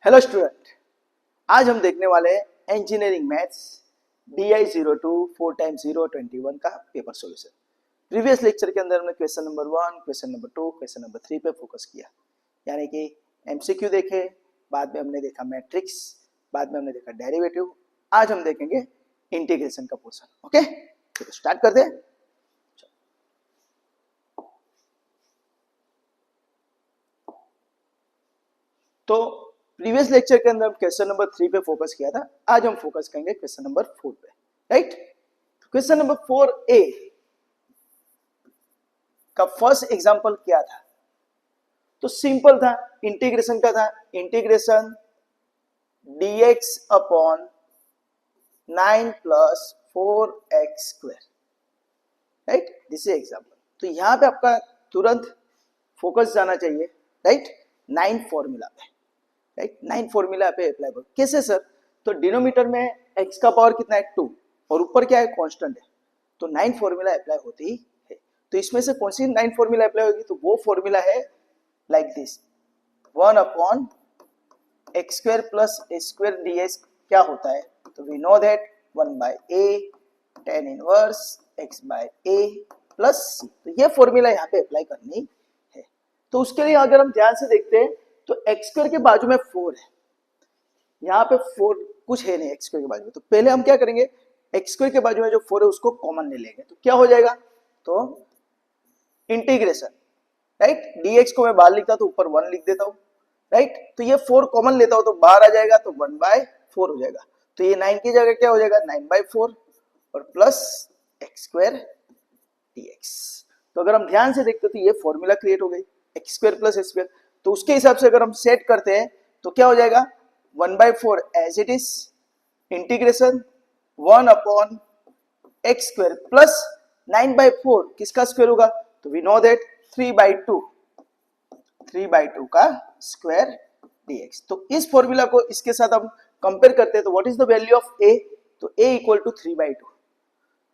Hello student, आज हम देखने वाले हैं इंजीनियरिंग मैथ्स DI02 4 टाइम्स 0 21 का पेपर सॉल्यूशन। प्रीवियस लेक्चर के अंदर हमने question number 1, question number 2, question number 3 पे फोकस किया, यानी कि MCQ देखे, बाद में हमने देखा मैट्रिक्स, बाद में हमने देखा डेरिवेटिव। आज हम देखेंगे इंटीग्रेशन का पोर्शन। ओके, तो स्टार्ट करते हैं। तो प्रीवियस लेक्चर के अंदर हम क्वेश्चन नंबर 3 पे फोकस किया था, आज हम फोकस करेंगे क्वेश्चन नंबर 4 पे, राइट। क्वेश्चन नंबर 4A का फर्स्ट एग्जांपल क्या था? तो सिंपल था, इंटीग्रेशन का था। Integration dx upon 9 plus 4x square, right. This is example. तो यहां पे आपका तुरंत फोकस जाना चाहिए, राइट, 9 फॉर्मूला पे, राइट। 9 फॉर्मूला पे अप्लाई करो। कैसे सर? तो डिनोमिनेटर में x का पावर कितना है 2 और ऊपर क्या है कांस्टेंट है, तो 9 फॉर्मूला अप्लाई होती है। तो इसमें से कौन सी 9 फॉर्मूला अप्लाई होगी? तो वो फॉर्मूला है like this, 1 upon x square plus a square ds क्या होता है? तो we know that 1 by a tan inverse x by a plus c। तो ये फॉर्मूला यहाँ पे अप्लाई करनी है। तो उसके लिए अगर हम ध्यान से देखते हैं तो एक्स स्क्वायर के बाजू में 4 है, यहाँ पे 4 कुछ है नहीं एक्स स्क्वायर के बाजू में। तो पहले हम क्या करेंगे, एक्स स्क्वायर के बाजू में जो 4 है उसको कॉमन ले लेंगे। तो क्या हो जाएगा? तो इंटीग्रेशन, राइट, dx को मैं बाहर लिखता तो ऊपर 1 लिख देता हूँ, राइट। तो ये 4 कॉमन लेता हूँ तो बाहर आ जाएगा, तो 1/4 हो जाएगा। तो ये 9 की जगह क्या हो जाएगा? 9/4 और प्लस एक्स स्क्वायर dx। तो अगर हम ध्यान से देखते तो ये फॉर्मूला क्रिएट हो गई, x square plus x square. तो उसके हिसाब से अगर हम सेट करते हैं तो क्या हो जाएगा? 1/4 as it is, integration 1 upon x square plus 9/4 किसका स्क्वायर होगा? तो वी नो दैट 3/2 का स्क्वायर dx। तो इस फॉर्मूला को इसके साथ हम कंपेयर करते हैं तो what is the value of a? तो a इक्वल टू 3/2।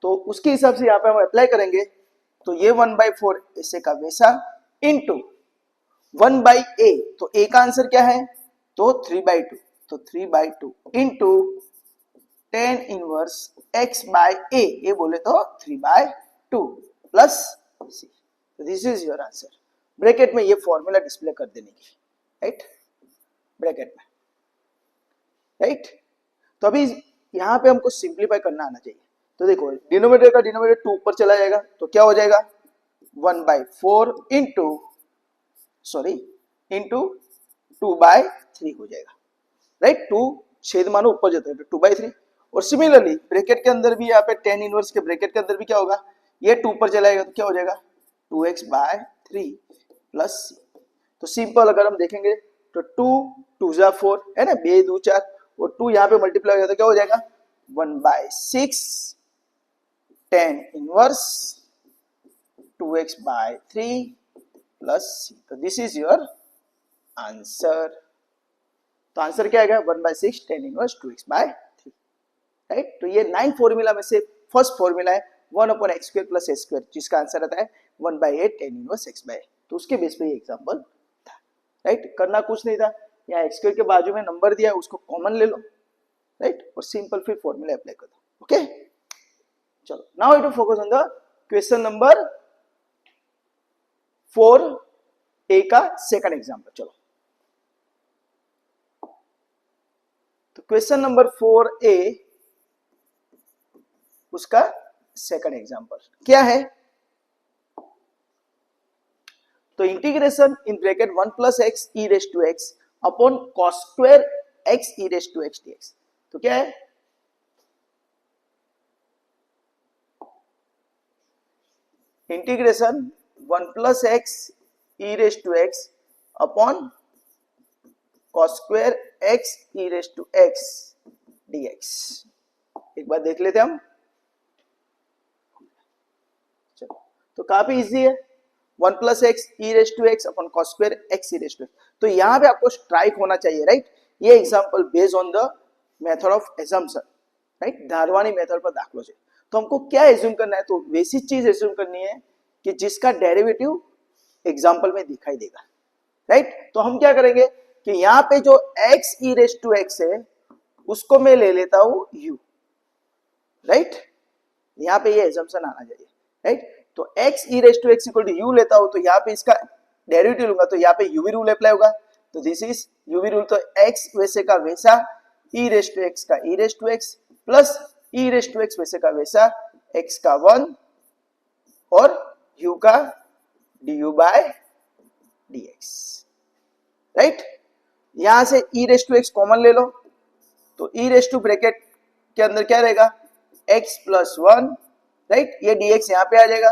तो उसके हिसाब से यहाँ पे हम अप्लाई करेंगे तो ये 1/4 ऐसे का वैसा इंटू 1/a। तो a का आंसर क्या है? तो 3/2। तो 3/2 into tan inverse x by a, ये बोले तो 3/2 plus c। This is your answer. Bracket में ये फॉर्मूला डिस्प्ले कर देने की, राइट, ब्रैकेट में, राइट। तो अभी यहां पे हमको सिंप्लीफाई करना आना चाहिए। तो देखो डिनोमिनेटर का डिनोमिनेटर 2 ऊपर चला जाएगा तो क्या हो जाएगा? 1/4 इंटू 2/3 हो जाएगा, राइट। 2 छेद मानो ऊपर जाता है तो 2/3। और सिमिलरली ब्रैकेट के अंदर भी यहाँ पे tan इनवर्स के ब्रैकेट के अंदर भी क्या होगा? ये 2 ऊपर चला जाएगा तो क्या हो जाएगा? 2x/3 plus c। तो सिंपल अगर हम देखेंगे तो 2 2 जा 4 है ना, 2 2 4 और 2 यहाँ पे मल्टीप्लाई हो जाता है, क्या हो जाएगा? 1/6 tan inverse 2x/3 plus c। तो दिस इज योर आंसर। तो आंसर क्या आएगा? 1/6 tan इनवर्स 2x/3, राइट। तो ये 9 फॉर्मूला में से फर्स्ट फॉर्मूला है 1 upon x square plus x square, जिसका आंसर आता है 1/8 tan इनवर्स x/। तो उसके बेस पे ये एग्जांपल था, राइट। करना कुछ नहीं था, यहाँ एक्स स्क्वायर के बाजू में नंबर दिया है उसको कॉमन ले लो, राइट, और सिंपल फिर फॉर्मूला अप्लाई कर दो। ओके, चलो now it focus on the question number 4A का सेकंड एग्जांपल। चलो तो क्वेश्चन नंबर 4A उसका सेकंड एग्जांपल क्या है? तो integration in bracket 1 plus x e raise to x upon cos square x e raise to x d x. तो क्या है? Integration 1 plus x e raise to x upon cos square x e raise to x d x. एक बार देख लेते हम। चलो तो काफी इजी है, 1 plus x e raise to x upon cos square x e raise to x. तो यहां पे आपको स्ट्राइक होना चाहिए, राइट। ये example based on the method of assumption, right, धारवानी मेथड पर दाखलो से। तो हमको क्या एज्यूम करना है? तो वैसी चीज एज्यूम करनी है कि जिसका डेरिवेटिव एग्जांपल में दिखाई देगा, राइट। तो हम क्या करेंगे, कि यहाँ पे जो x e raise to x है उसको मैं ले लेता हूं u, राइट। यहाँ पे ये एजम्पशन आना चाहिए, राइट। तो x e raise to x equal to u लेता हूं तो यहाँ पे इसका डेरिवेटिव लूंगा तो यहाँ पे uv रूल अप्लाई होगा, तो दिस इज uv रूल। तो x वैसे का वैसा, e रेस टू x का e raise to x plus e raise to x वैसे का वैसा, x का 1 और u का du बाय dx, राइट। यहां से e raise to x common ले लो तो e रेस टू ब्रैकेट के अंदर क्या रहेगा x प्लस 1, राइट। ये dx यहां पे आ जाएगा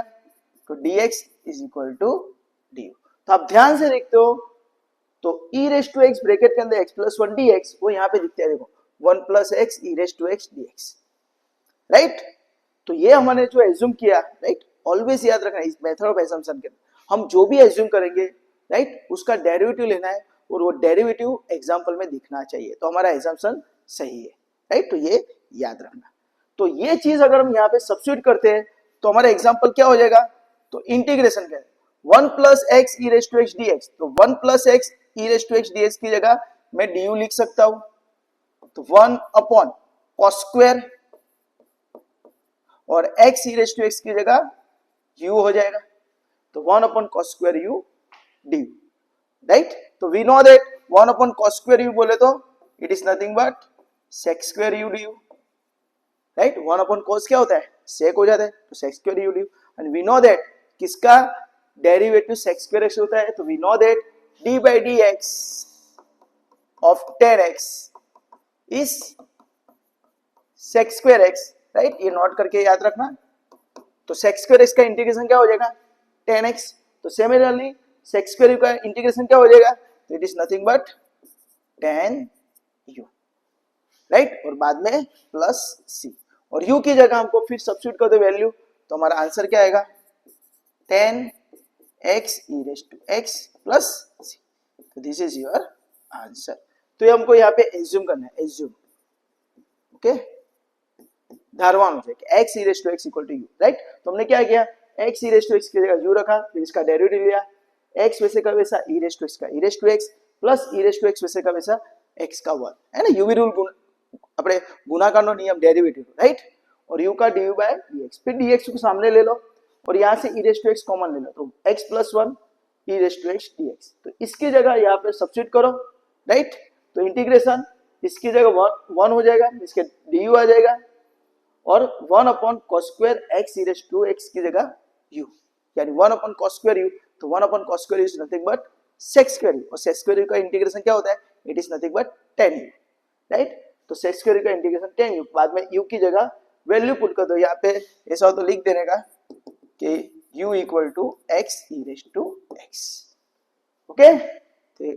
तो dx is equal to du। तो आप ध्यान से देखते हो तो e raise to x bracket के अंदर x प्लस 1 dx वो यहां पे दिखते हैं, देखो 1 plus x e raise to x dx, right. तो ये हमने जो एज्यूम किया, राइट, ऑलवेज याद रखना इस मेथड ऑफ एजम्पशन के हम जो भी एज्यूम करेंगे, राइट, उसका डेरिवेटिव लेना है और वो डेरिवेटिव एग्जांपल में दिखना चाहिए तो हमारा एजम्पशन सही है, राइट। तो ये याद रखना। तो ये चीज अगर हम यहाँ पे सब्स्टिट्यूट करते हैं तो हमारा एग्जांपल क्या हो जाएगा, तो इंटीग्रेशन का 1 plus x e raise to x dx, तो 1 plus x e raise to x dx की जगह मैं du लिख सकता हूं, तो 1 अपॉन cos स्क्वायर और x e raise to x की जगह u हो जाएगा, तो 1 upon cos square u du, right. तो we know that 1 upon cos square u बोले तो it is nothing but sec square u du, right. 1 upon cos क्या होता है, sec हो जाता है, तो sec square u du। And we know that किसका डेरिवेटिव sec स्क्वायर x होता है, तो we know that d by dx of 10x is sec square x, right. ये नोट करके याद रखना। तो sec स्क्वायर x का इंटीग्रेशन क्या हो जाएगा 10x, तो सिमिलरली sec स्क्वायर का इंटीग्रेशन क्या हो जाएगा, तो it is nothing but 10u, right. और बाद में प्लस c और u की जगह हमको फिर सब्स्टिट्यूट कर दो वैल्यू, तो हमारा आंसर क्या आएगा 10x e raise to x plus c, तो दिस इज योर आंसर। तो ये हमको यहाँ पे एज्यूम करना है, एज्यूम, ओके, धारवान हो जाए x e raise to x equal to u, right. तो हमने क्या किया, x e raise to x की जगह u रखा, फिर इसका डेरिवेटिव लिया, x वैसे का वैसा e रेस टू x का e raise to x plus e raise to x वैसे का वैसा x का 1, है ना, uv रूल अपने गुणाकारનો नियम डेरिवेटिव, राइट। और u का du बाय dx, फिर dx को सामने ले लो और यहां से e raise to x common ले लो, तो x plus 1 e raise to x dx, तो इसकी जगह यहाँ पे सब्स्टिट्यूट करो, राइट। तो इंटीग्रेशन इसकी जगह 1 हो जाएगा, इसके du आ जाएगा और 1 upon cos square x e raise to x की जगह u, यानी 1 अपॉन cos स्क्वायर u, तो 1 upon cos square is nothing but sec square u, और sec स्क्वायर u का इंटीग्रेशन क्या होता है, it is nothing but 10u, right. तो sec स्क्वायर का इंटीग्रेशन 10u, बाद में u की जगह वैल्यू पुट कर दो, यहाँ पे ऐसा हो तो लिख देने का कि u equal to x e raise to x, okay. तो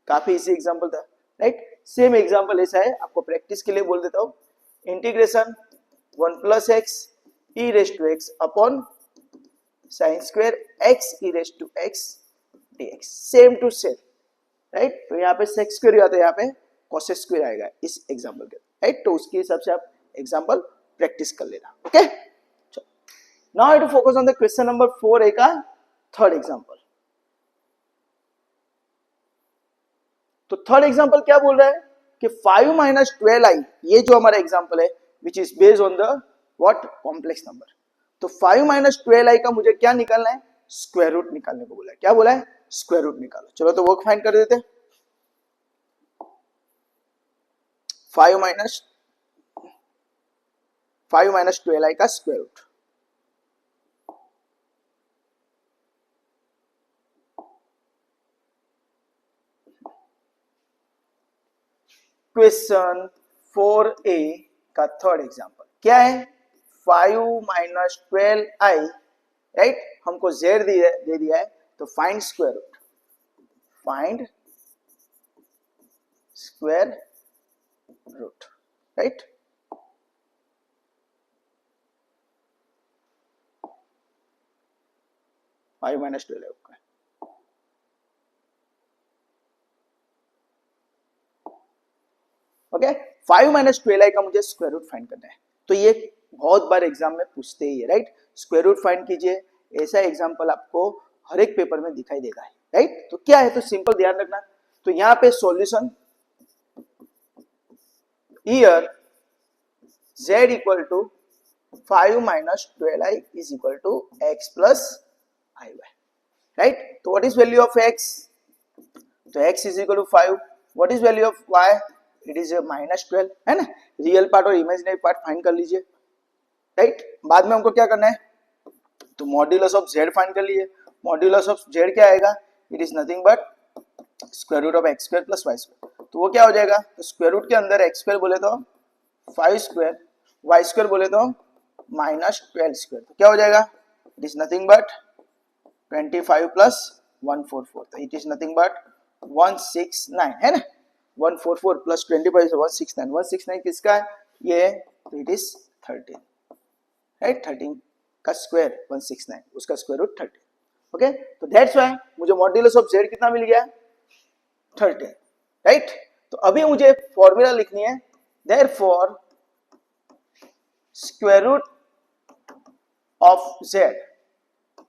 काफी इजी एग्जांपल था, राइट। सेम एग्जांपल ऐसा है, आपको प्रैक्टिस के लिए बोल देता हूँ, integration 1 plus x e raise to x upon sine square x e raise to x dx, same to same, right. तो यहाँ पे सेक स्क्वायर आता है, यहाँ पे कॉस स्क्वायर आएगा इस एग्जांपल के, राइट। तो उसके हिसाब से आप एग्जांपल प्रैक्टिस कर लेना, okay. Now I to focus on the question number 4a का थर्ड एग्जांपल। तो थर्ड एग्जांपल क्या बोल रहा है कि 5 माइनस 12i, ये जो हमारा एग्जांपल है which is based on the what complex number. तो 5 माइनस 12i का मुझे क्या निकालना है, स्क्वायर रूट निकालने को बोला है। क्या बोला है, स्क्वायर रूट निकालो। चलो तो वो फाइंड कर देते हैं। 5 माइनस 12i का स्क्वायर रूट, क्वेश्चन 4a का थर्ड एग्जांपल क्या है, 5 माइनस 12i, राइट। हमको z दे दिया है, तो find square root, find square root, right. Five minus 12 का, ओके। 5 माइनस 12i का मुझे स्क्वायर रूट फाइंड करना है, तो ये बहुत बार एग्जाम में पूछते ही है, राइट। स्क्वायर रूट फाइंड कीजिए, ऐसा एग्जांपल आपको हर एक पेपर में दिखाई देगा है, राइट। तो क्या है, तो सिंपल ध्यान रखना, तो यहां पे solution here z equal to 5 minus 12i is equal to x plus iy, right? तो what is value of x? तो x is equal to 5. What is value of y? It is a minus 12, है ना? Real part और imaginary part find कर लीजिए, right? बाद में हमको क्या करना है, तो मॉड्यूलस ऑफ z फाइंड कर लीजिए. मॉड्यूलस ऑफ z क्या आएगा? It is nothing but square root of x square plus y square. तो वो क्या हो जाएगा, तो स्क्वायर रूट के अंदर एक्स स्क्वायर बोले तो 5 स्क्वायर, वाई स्क्वायर बोले तो माइनस 12 स्क्वायर. तो क्या हो जाएगा, it is nothing but 25 plus 144. तो इट इज नथिंग बट 169, है ना? 144 प्लस 25 169. 169 किसका है ये, तो इट इज 13, राइट? 13 का स्क्वायर 169, उसका स्क्वायर रूट 13. ओके, तो दैट्स व्हाई मुझे मॉड्यूलस ऑफ z कितना मिल गया, 13, राइट? तो अभी मुझे फॉर्मूला लिखनी है, therefore square root of z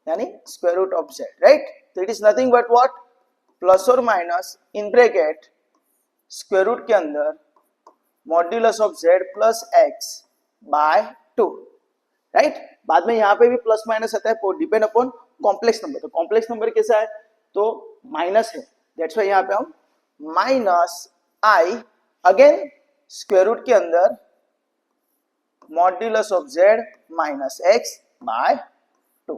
यानी square root of z, right? तो it is nothing but what, plus और minus in bracket square root के अंदर modulus of z plus x by 2, right? बाद में यहाँ पे भी प्लस माइनस आता है, डिपेंड अपॉन कॉम्प्लेक्स नंबर. तो कॉम्प्लेक्स नंबर कैसा है, तो माइनस है, दैट्स व्हाई यहाँ पे हम minus i again square root के अंदर modulus of z minus x by 2.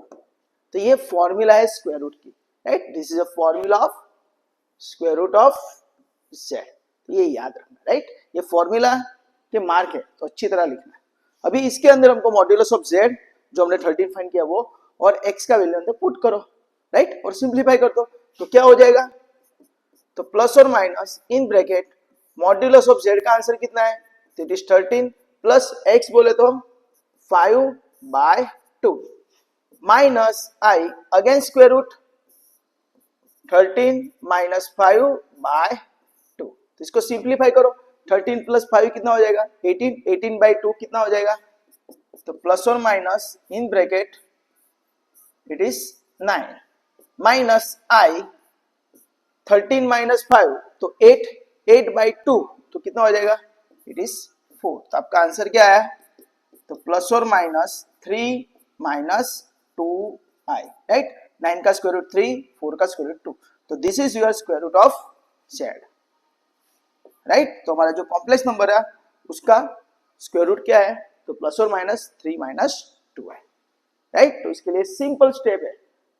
तो ये फॉर्मूला है स्क्वायर रूट की, right? This is a formula of square root of z. तो ये याद रखना, राइट? ये फॉर्मूला के मार्क है, तो अच्छी तरह लिखना है. अभी इसके अंदर हमको मॉड्यूलस ऑफ z जो हमने 13 फाइंड किया वो और x का वैल्यू अंदर पुट करो, राइट? और सिंप्लीफाई कर दो, तो क्या हो जाएगा, तो प्लस और minus in bracket modulus of z का आंसर कितना है, तो इट इज 13 प्लस x बोले तो 5 by 2 minus i again square root 13 minus 5 by 2. तो इसको सिंप्लीफाई करो, 13 प्लस 5 कितना हो जाएगा, 18. 18 बाय 2 कितना हो जाएगा, तो प्लस और minus in bracket it is 9 minus i 13 minus 5 तो 8. 8 बाई 2 तो कितना हो जाएगा, इट इज 4. तो आपका आंसर क्या है, तो प्लस और माइनस 3 माइनस 2i, राइट? 9 का स्क्वायर रूट 3, 4 का स्क्वायर रूट 2. तो this is your square root of z, right? तो हमारा जो कॉम्प्लेक्स नंबर है उसका स्क्वायर रूट क्या है, तो प्लस और माइनस 3 माइनस 2 है, राइट? तो इसके लिए सिंपल स्टेप है,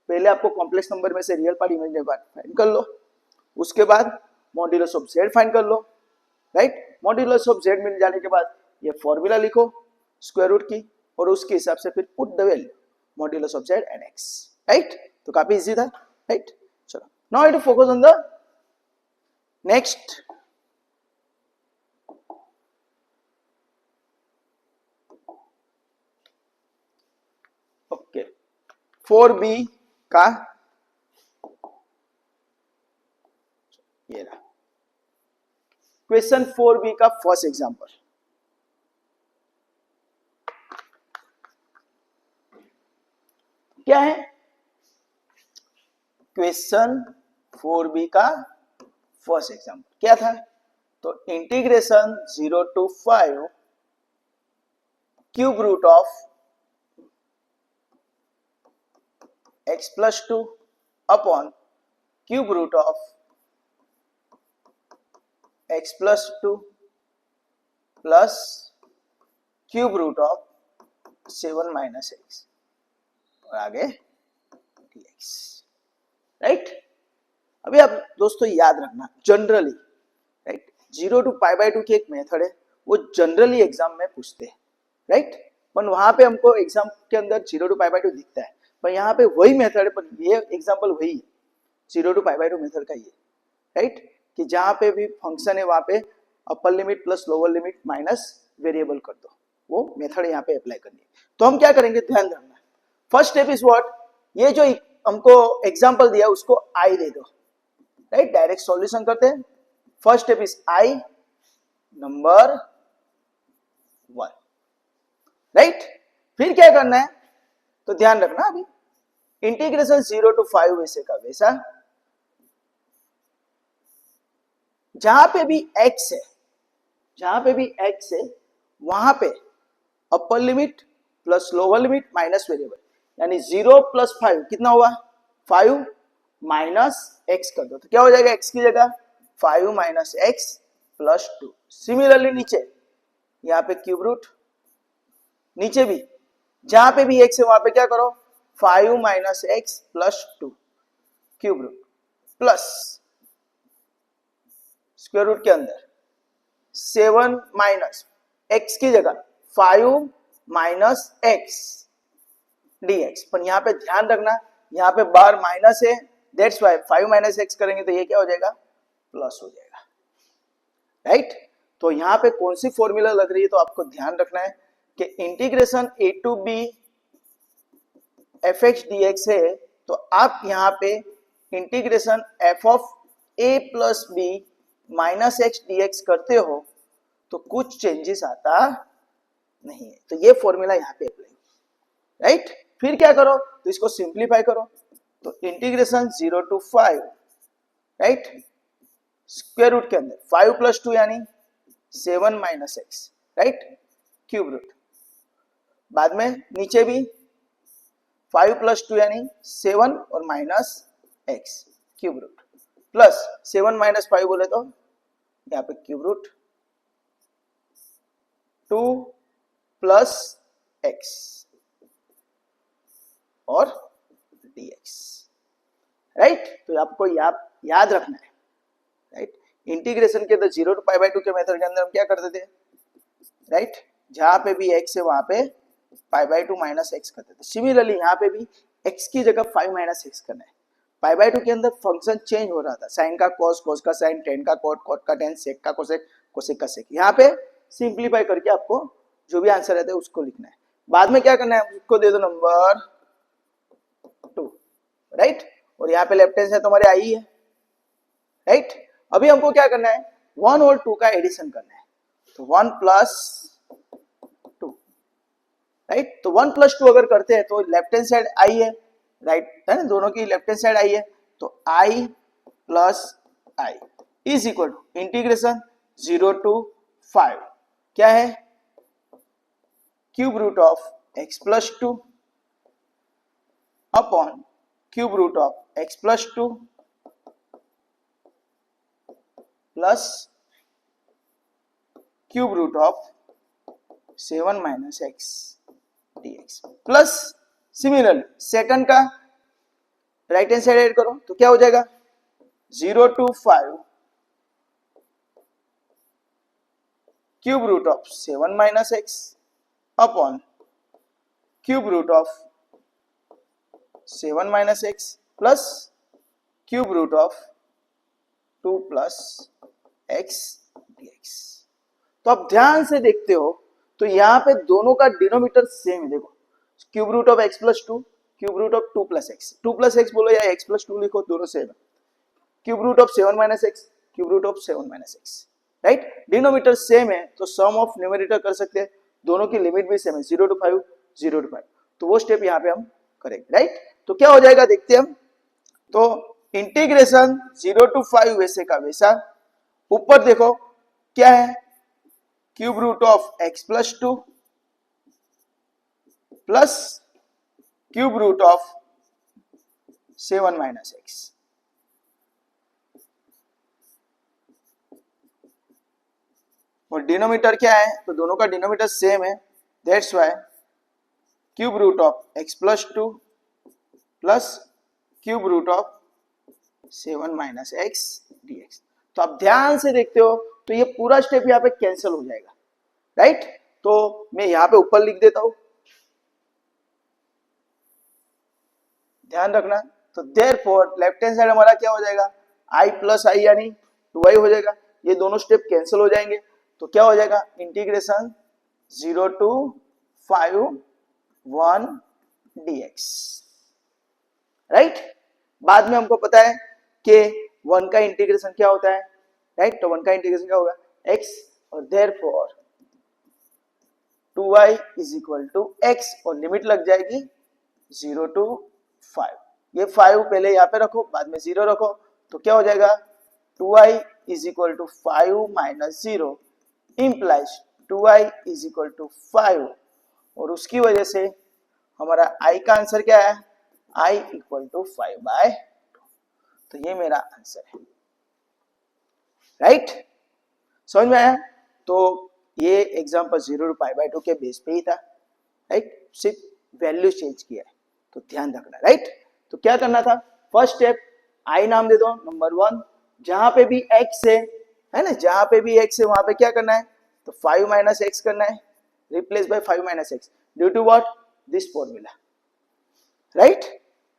पहले आपको कॉम्प्लेक्स नंबर में से real part imaginary part find कर लो, उसके बाद मॉड्यूलस ऑफ z फाइंड कर लो, राइट? मॉड्यूलस ऑफ z मिल जाने के बाद ये फॉर्मूला लिखो स्क्वायर रूट की और उसके हिसाब से फिर put the value modulus of z and x, right? तो काफी इजी था, राइट? चलो now I to focus on the next. Okay, 4b का ये रहा क्वेश्चन 4b का फर्स्ट एग्जांपल. क्या है क्वेश्चन 4b का फर्स्ट एग्जांपल, क्या था, तो integration 0 to 5 cube root of x plus 2 upon cube root of x plus 2 plus cube root of 7 minus x और आगे dx, राइट? अभी आप दोस्तों याद रखना, generally, right, 0 to pi by 2 की एक मेथड है, वो जनरली एग्जाम में पूछते हैं, राइट? पर वहां पे हमको एग्जाम के अंदर 0 to पाई बाय 2 दिखता है, पर यहाँ पे वही मेथड है, पर ये एग्जाम्पल वही है, 0 to पाई बाय 2 मेथड का ये, राइट? कि जहां पे भी फंक्शन है वहां पे upper limit plus lower limit minus variable कर दो, वो मेथड यहाँ पे अप्लाई करनी है. तो हम क्या करेंगे, ध्यान रखना, फर्स्ट स्टेप इज व्हाट, ये जो हमको एग्जाम्पल दिया उसको आई दे दो, राइट? डायरेक्ट सॉल्यूशन करते हैं. First step is I number 1, right? फिर क्या करना है, तो ध्यान रखना, अभी इंटीग्रेशन 0 to 5 वैसे का वैसा जहां पे भी x है, जहां पे भी x है वहां पे upper limit plus lower limit minus variable, यानी 0 प्लस 5 कितना हुआ 5 माइनस x कर दो, तो क्या हो जाएगा x की जगह 5 माइनस एक्स प्लस 2। सिमिलरली नीचे यहाँ पे क्यूब रूट, नीचे भी जहां पे भी x है वहां पे क्या करो 5 minus x plus 2 cube root plus square root के अंदर 7 माइनस एक्स की जगह 5 माइनस एक्स dx। पर यहाँ पे ध्यान रखना यहाँ पे बार माइनस है, दैट्स वाई 5 माइनस एक्स करेंगे तो ये क्या हो जाएगा प्लस हो जाएगा, राइट। तो यहाँ पे कौन सी फॉर्मूला लग रही है तो आपको ध्यान रखना है कि integration a to b f x d x है, तो आप यहाँ पे integration f of a plus b minus x d x करते हो तो कुछ चेंजेस आता नहीं है, तो ये फॉर्मूला यहाँ पे अप्लाई, राइट। फिर क्या करो तो इसको सिंप्लीफाई करो, तो integration 0 to 5, right, square root के अंदर 5 प्लस 2 यानी 7 minus x, right, cube root, बाद में नीचे भी 5 प्लस 2 यानी 7 और minus x cube root plus 7 minus 5 बोले तो यहाँ पे क्यूब रूट 2 प्लस एक्स और dx, राइट। तो आपको याद रखना है, राइट। इंटीग्रेशन के 0 टू पाई बाय 2 के मेथड के अंदर हम क्या करते थे, राइट, जहां पे भी x है वहां पे पाई बाय 2 माइनस एक्स करते थे। सिमिलरली यहाँ पे भी x की जगह 5 माइनस एक्स करना है। पाई बाय 2 के अंदर फंक्शन चेंज हो रहा था, साइन का कॉस, कॉस का साइन, टेन का कॉट, कॉट का टेन, सेक का कोसेक, कोसेक का सेक। यहाँ पे सिंप्लीफाई करके आपको जो भी आंसर रहता है उसको लिखना है। बाद में क्या करना है, उसको दे दो नंबर 2, राइट, और यहाँ पे लेफ्ट हैंड साइड तुम्हारे आई है, राइट। अभी हमको क्या करना है 1 और 2 का एडिशन करना है, तो 1 प्लस 2, राइट। तो 1 प्लस 2 अगर करते हैं तो लेफ्ट हैंड साइड आई है, राइट है ना, दोनों की लेफ्ट हैंड साइड आई है, तो I plus I is equal to integration 0 to 5 क्या है cube root of x plus 2 upon cube root of x plus 2 plus cube root of 7 minus x dx plus similarly second का right hand side add करो तो क्या हो जाएगा 0 to 5 cube root of 7 minus x upon cube root of 7 minus x plus cube root of 2 plus x dx। तो आप ध्यान से देखते हो तो यहाँ पे दोनों का डिनोमिनेटर सेम है, देखो cube root of x plus 2 cube root of 2 plus x बोलो या एक्स प्लस 2 लिखो, दोनों सेम है। Cube root of 7 minus x cube root of 7 minus x, right, denominator same है तो सम ऑफ न्यूमरेटर कर सकते हैं, दोनों की लिमिट भी सेम है 0 टू 5 0 टू 5, तो वो स्टेप यहाँ पे हम करेंगे, राइट। तो क्या हो जाएगा देखते हैं हम, तो इंटीग्रेशन 0 टू 5 वैसे का वैसा, ऊपर देखो क्या है cube root of x plus 2 plus cube root of 7 minus x, और डिनोमिनेटर क्या है तो दोनों का डिनोमिनेटर सेम है, that's why cube root of x plus 2 plus cube root of 7 minus x dx। तो आप ध्यान से देखते हो तो ये पूरा स्टेप यहाँ पे कैंसिल हो जाएगा, राइट। तो मैं यहाँ पे ऊपर लिख देता हूं, ध्यान रखना। तो देयरफॉर लेफ्ट हैंड साइड हमारा क्या हो जाएगा i प्लस आई यानी 2i हो जाएगा, ये दोनों स्टेप कैंसिल हो जाएंगे, तो क्या हो जाएगा इंटीग्रेशन 0 टू 5 1 dx, राइट। बाद में हमको पता है कि 1 का इंटीग्रेशन क्या होता है, राइट, तो 1 का इंटीग्रेशन क्या होगा x, और therefore 2y is equal to x, और लिमिट लग जाएगी 0 टू 5, ये 5 पहले यहाँ पे रखो बाद में 0 रखो, तो क्या हो जाएगा 2y is equal to 5 minus 0 implies 2i is equal to 5 और उसकी वजह से हमारा i का आंसर क्या है, i इक्वल टू 5/2। तो ये मेरा आंसर है, राइट। समझ में आया? तो ये एग्जांपल 0 to π/2 के बेस पे ही था, राइट। सिर्फ वैल्यू चेंज किया है, तो ध्यान रखना, राइट। तो क्या करना था, फर्स्ट स्टेप i नाम दे दो नंबर 1, जहां पे भी x है ना, जहां पे भी x है वहां पे क्या करना है, तो 5 माइनस x करना है, replace by 5 minus x due to what, this formula, right.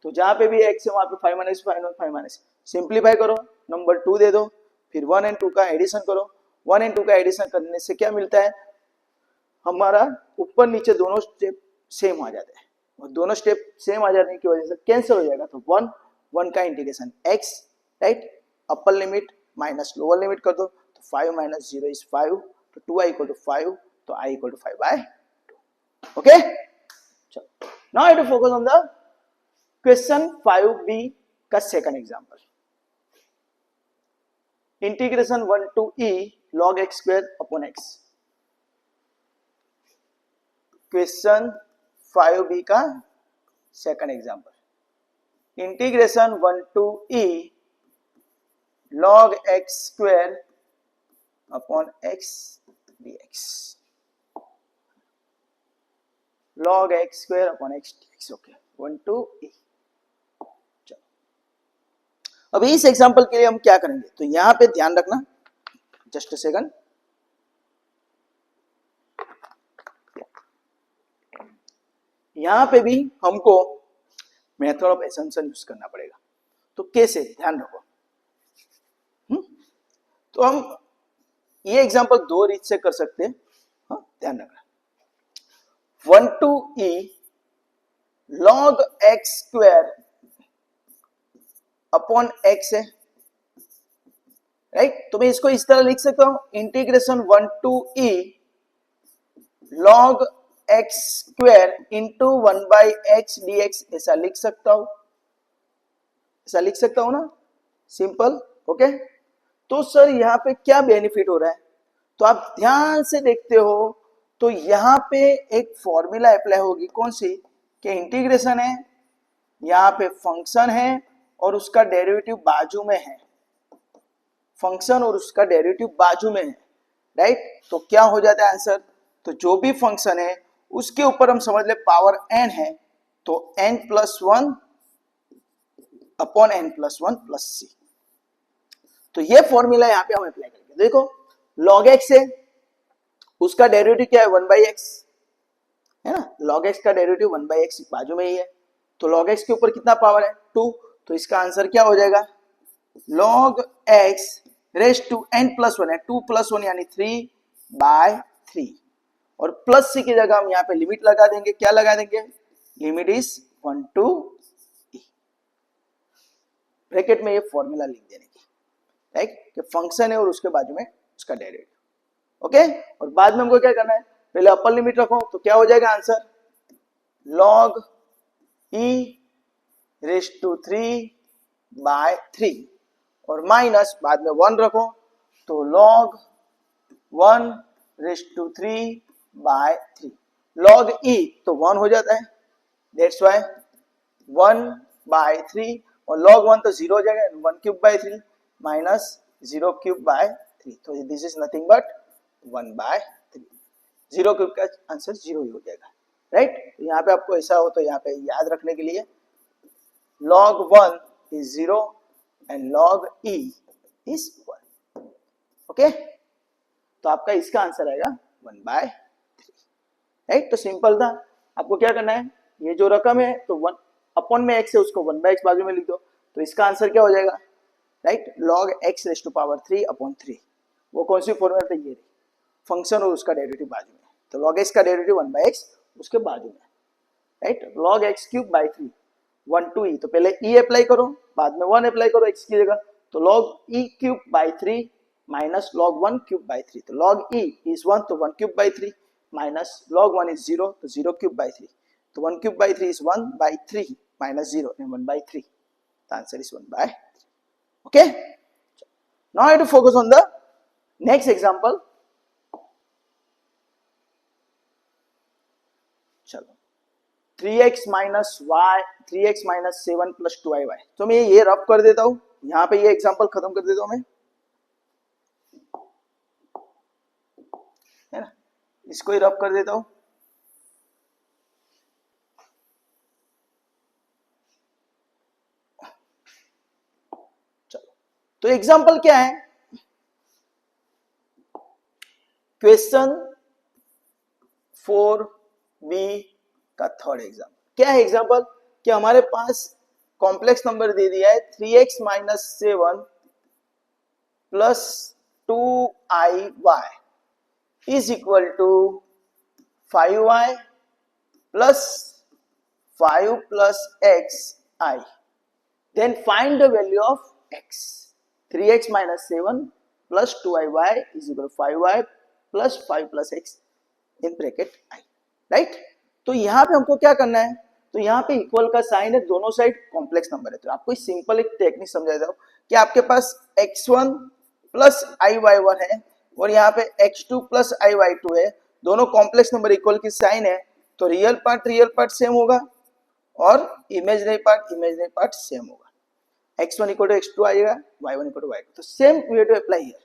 तो जहां पे भी x है वहां पे 5 माइनस 5 माइनस, सिंप्लीफाई करो, नंबर 2 दे दो, फिर 1 एंड 2 का एडिशन करो। 1 एंड 2 का एडिशन करने से क्या मिलता है, हमारा ऊपर नीचे दोनों स्टेप सेम आ जाते हैं, और दोनों स्टेप सेम आ जाने की वजह से कैंसिल हो जाएगा। तो 1 का integration x, right, upper limit minus lower limit कर दो, तो 5 माइनस 0 इज 5, तो 2i इक्वल टू 5, तो i इक्वल टू 5/2। ओके, चलो now I to focus on the question 5b का second example. Integration 1 to e log x square upon x। Question 5b का second example, integration 1 to e log x square upon x dx, log x square upon x dx। Okay, 1 to e। चलो अभी इस example के लिए हम क्या करेंगे, तो यहां पे ध्यान रखना, जस्ट अ सेकंड। यहां पे भी हमको मेथड ऑफ असम्पशन यूज करना पड़ेगा, तो कैसे, ध्यान रखो। तो हम ये एग्जांपल दो रीत से कर सकते हैं, ध्यान रखना। 1 to e log x square upon x है, राइट। तो मैं इसको इस तरह लिख सकता हूं, integration 1 to e log x square into 1/x dx, ऐसा लिख सकता हूं, ऐसा लिख सकता हूं ना, सिंपल। ओके, तो सर यहां पे क्या बेनिफिट हो रहा है, तो आप ध्यान से देखते हो तो यहां पे एक फॉर्मूला अप्लाई होगी, कौन सी, कि इंटीग्रेशन है, यहां पे फंक्शन है और उसका डेरिवेटिव बाजू में है, फंक्शन और उसका डेरिवेटिव बाजू में है, राइट। तो क्या हो जाता है आंसर, तो जो भी फंक्शन है उसके ऊपर हम समझ ले पावर n है, तो n+1 upon n+1 plus c। तो ये फॉर्मूला यहां पे हम अप्लाई करेंगे। देखो log x है, उसका डेरिवेटिव क्या है, 1/x है ना, log x का डेरिवेटिव 1/x बाजू में ही है, तो log x के ऊपर कितना पावर है, 2, तो इसका आंसर क्या हो जाएगा, log x raise to n+1 है, 2 + 1 यानी 3/3, और प्लस c की जगह हम यहाँ पे लिमिट लगा देंगे, क्या लगा देंगे, limit is 1 to e, bracket में ये फॉर्मूला लिख देने की, राइट, कि फंक्शन है और उसके बाजू में उसका डेरिवेटिव। ओके, और बाद में हमको क्या करना है, पहले अपर लिमिट रखो, तो क्या हो जाएगा answer, log e raise to 3/3, और माइनस बाद में 1 रखो, तो log 1 raise to 3/3, log e तो 1 हो जाता है, दैट्स व्हाई 1/3, और log 1 तो 0 हो जाएगा, 1³/3 माइनस 0³/3, तो दिस इज नथिंग बट 1/3, 0³ का आंसर 0 ही हो जाएगा, राइट। तो यहाँ पे आपको ऐसा हो तो यहाँ पे याद रखने के लिए log 1 is 0 and log e is 1। Okay, तो आपका इसका आंसर आएगा 1/3, राइट। तो सिंपल था, आपको क्या करना है, ये जो रकम है तो 1 अपॉन में x है, उसको 1/x बाजू में लिख दो, तो इसका आंसर क्या हो जाएगा, right, log x raise to power 3/3, वो कौन सी फॉर्मूला था, ये फंक्शन और उसका डेरिवेटिव बाजू में, तो log x का डेरिवेटिव 1/x उसके बाजू में, right, log x³/3 1 to e, तो पहले e अप्लाई करो, बाद में 1 अप्लाई करो x की जगह, तो log e³/3 माइनस log 1³/3, तो log e is 1, तो 1³/3 माइनस log 1 is 0, तो 0³/3, तो 1³/3 is 1/3 minus 0 1/3, the answer is 1/3। Okay, now I to focus on the next example. चलो 3x minus Y 3x minus 7 plus 2y. तो मैं ये rough कर देता हूं, यहां पे ये एग्जांपल खत्म कर देता हूं मैं, है ना, इसको ही रफ कर देता हूं. चलो तो एग्जांपल क्या है, क्वेश्चन 4b का थर्ड एग्जाम्पल. क्या है एग्जाम्पल कि हमारे पास कॉम्प्लेक्स नंबर दे दिया है 3x minus 7 plus 2iy is equal to 5y plus 5 plus xi. Then find the value of x. 3x minus 7 plus 2iy is equal to 5y plus 5 plus x in bracket i. Right, तो यहां पे हमको क्या करना है, तो यहाँ पे इक्वल का साइन है, दोनों साइड कॉम्प्लेक्स नंबर है. तो आपको सिंपल एक टेक्निक समझा जाओ कि आपके पास x1 प्लस iy1 है और यहाँ पे x2 प्लस iy2 है, दोनों कॉम्प्लेक्स नंबर इक्वल की साइन है, तो रियल पार्ट सेम होगा और इमेजिनरी पार्ट सेम होगा. x1 इक्वल टू x2 आएगा, y1 इक्वल टू y2. तो same way to apply here.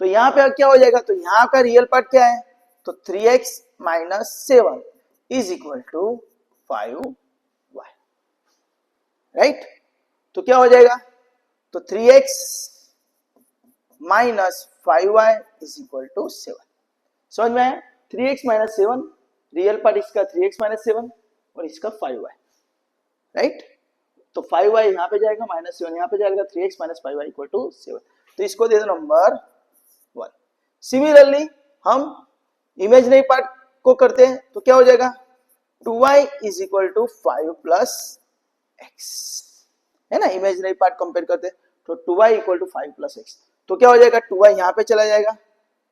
तो यहाँ पे क्या हो जाएगा, तो यहाँ का रियल पार्ट क्या है, तो 3x minus 7 is equal to 5y. Right, तो क्या हो जाएगा, तो 3x minus 5y is equal to 7. समझ में आया, 3x माइनस 7 रियल पार्ट इसका 3x माइनस 7 और इसका 5y. राइट, तो 5y यहाँ पे जाएगा, माइनस 7 यहाँ पे जाएगा, 3x minus 5y equal to 7. तो इसको दे दो नंबर 1. सिमिलरली हम इमेजिनरी पार्ट को करते हैं, तो क्या हो जाएगा, 2y is equal to 5 plus x, है ना. इमेजिनरी पार्ट कंपेयर करते हैं, तो 2y equal to 5 plus x. तो क्या हो जाएगा, 2y यहाँ पे चला जाएगा,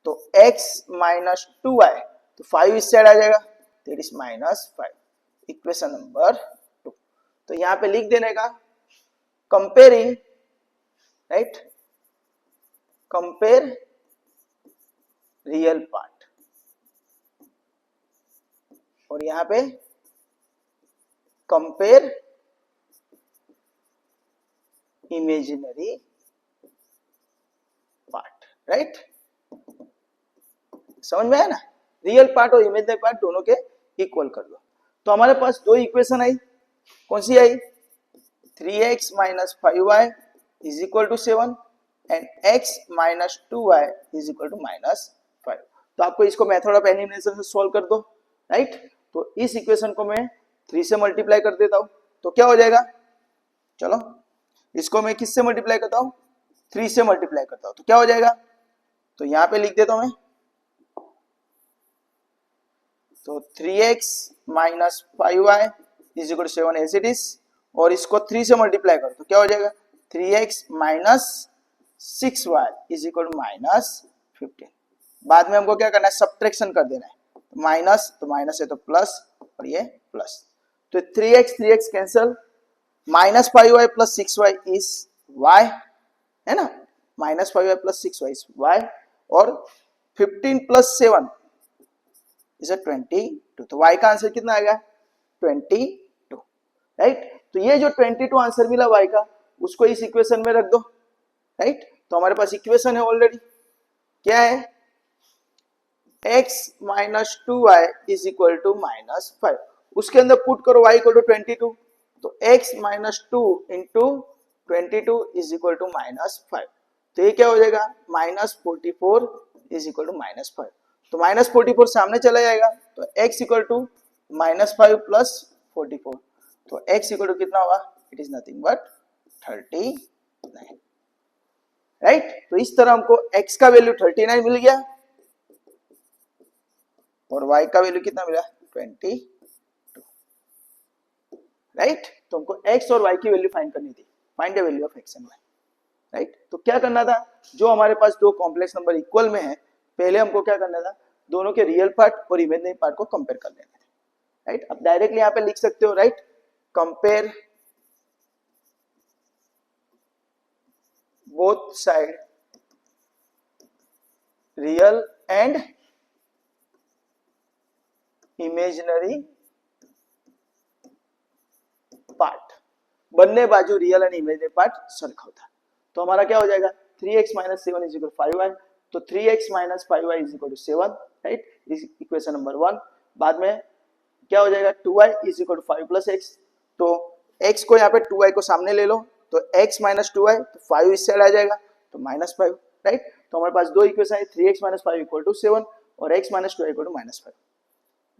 तो x माइनस 2y, तो 5 इस साइड आ जाएगा, तो it is minus 5. Equation number 2. तो यहाँ पे लिख देने का comparing, right, compare real part और यहाँ पे कंपेयर इमेजिनरी पार्ट. राइट, समझ में आया ना, रियल पार्ट और इमेजिनरी पार्ट दोनों के इक्वल कर दो. तो हमारे पास दो इक्वेशन आई, कौन सी आई, 3x minus 5y is equal to 7 and x minus 2y is equal to minus 5. तो आपको इसको मेथड ऑफ एलिमिनेशन से सॉल्व कर दो. राइट, तो इस इक्वेशन को मैं 3 से मल्टीप्लाई कर देता हूं, तो क्या हो जाएगा, चलो इसको मैं किससे मल्टीप्लाई करता हूं, 3 से मल्टीप्लाई करता हूं, तो क्या हो जाएगा, तो यहां पे लिख देता हूं मैं, तो 3x minus 5y is equal to 7 as it is, और इसको 3 से मल्टीप्लाई करो, तो क्या हो जाएगा, 3x minus 6y is equal to minus 15. बाद में हमको क्या करना है, सब्ट्रैक्शन कर देना है, माइनस तो माइनस है तो प्लस और ये प्लस, तो 3x cancel, minus 5y plus 6y is y, है ना, minus 5y plus 6y is y, और 15 प्लस 7 इज 22. तो y का आंसर कितना आएगा, 22. राइट, तो ये जो 22 आंसर मिला y का, उसको इस इक्वेशन में रख दो. राइट, तो हमारे पास इक्वेशन है ऑलरेडी, क्या है, x minus 2y is equal to minus 5. उसके अंदर पुट करो y इक्वल टू 22, तो x minus 2 into 22 is equal to minus 5. तो ये क्या हो जाएगा, minus 44 is equal to minus 5. तो माइनस 44 सामने चला जाएगा, तो x equal to minus 5 plus 44, तो x इक्वल टू कितना होगा, it is nothing but 39. Right, तो इस तरह हमको x का वैल्यू 39 मिल गया और y का वैल्यू कितना मिला, 22. राइट, तो हमको x और y की वैल्यू फाइंड करनी थी, find the value of x and y. Right, तो क्या करना था, जो हमारे पास दो कॉम्प्लेक्स नंबर इक्वल में है, पहले हमको क्या करना था, दोनों के रियल पार्ट और इमेजिनरी पार्ट को कंपेयर कर लेना था. राइट, अब डायरेक्टली यहाँ पे लिख सकते हो, right, compare both side real and imaginary part, બંને બાજુ રિયલ અને ઇમેજનરી પાર્ટ સરખાવતા. તો हमारा क्या हो जाएगा 3x - 7 = 5y. तो 3x - 5y = 7, right. This equation number 1. बाद में क्या हो जाएगा 2y = 5 + x. तो x को यहाँ पे 2y को सामने ले लो, तो x - 2y, तो 5 इस साइड आ जाएगा, तो -5, राइट. तो हमारे पास दो इक्वेशन है 3x - 5 = 7 और x - 2y = -5.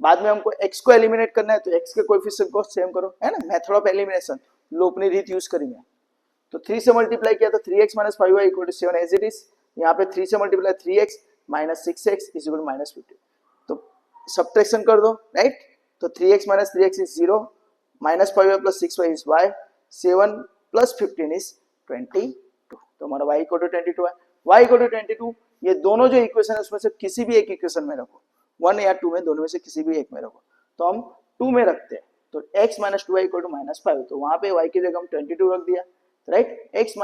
बाद में हमको x को एलिमिनेट करना है, तो x के कोएफिशिएंट को सेम करो, है ना, मेथड ऑफ एलिमिनेशन, लोपनी रीत यूज करेंगे. तो 3 से मल्टीप्लाई किया तो 3x - 5y = 7 as it is. यहाँ पे 3 से मल्टीप्लाई 3x - 6x = -50. तो सब्ट्रैक्शन कर दो, राइट. तो 3x - 3x is 0, -5y + 6y is y, 7 + 15 is 22. तो हमारा y = 22 है. y = 22. ये दोनों जो इक्वेशन है उसमें से किसी भी एक इक्वेशन में रखो, 1 या 2 में, दोनों में से किसी भी एक में रखो. तो हम 2 में रखते हैं, तो x - 2y = -5, तो वहां पे y की जगह हम 22 रख दिया, राइट. x -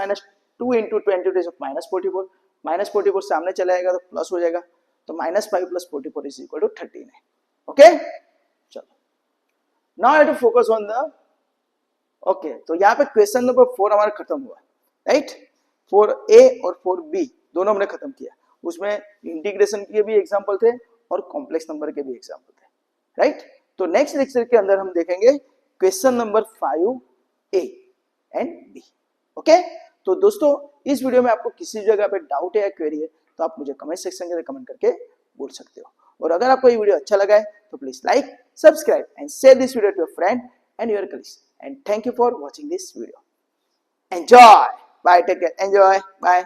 2 × 22 is -44, -44 सामने चला जाएगा तो प्लस हो जाएगा, तो -5 + 44 = 13 है. ओके, चलो. Now I have to focus on the, okay. तो यहाँ पे क्वेश्चन नंबर 4 हमारा खत्म हुआ, राइट. 4a और 4b दोनों हमने खत्म किया. उसमें इंटीग्रेशन के भी एग्जांपल थे और कॉम्प्लेक्स नंबर के भी एग्जांपल थे, राइट. तो नेक्स्ट लेक्चर के अंदर हम देखेंगे question number 5a and b. Okay. तो दोस्तों इस वीडियो में आपको किसी जगह पे डाउट है या क्वेरी है तो आप मुझे कमेंट सेक्शन के अंदर कमेंट करके बोल सकते हो. और अगर आपको ये वीडियो अच्छा लगा है तो please like, subscribe and share this video to your friend and your colleagues. And thank you for watching this video. Enjoy. Bye. Take care. Enjoy. Bye.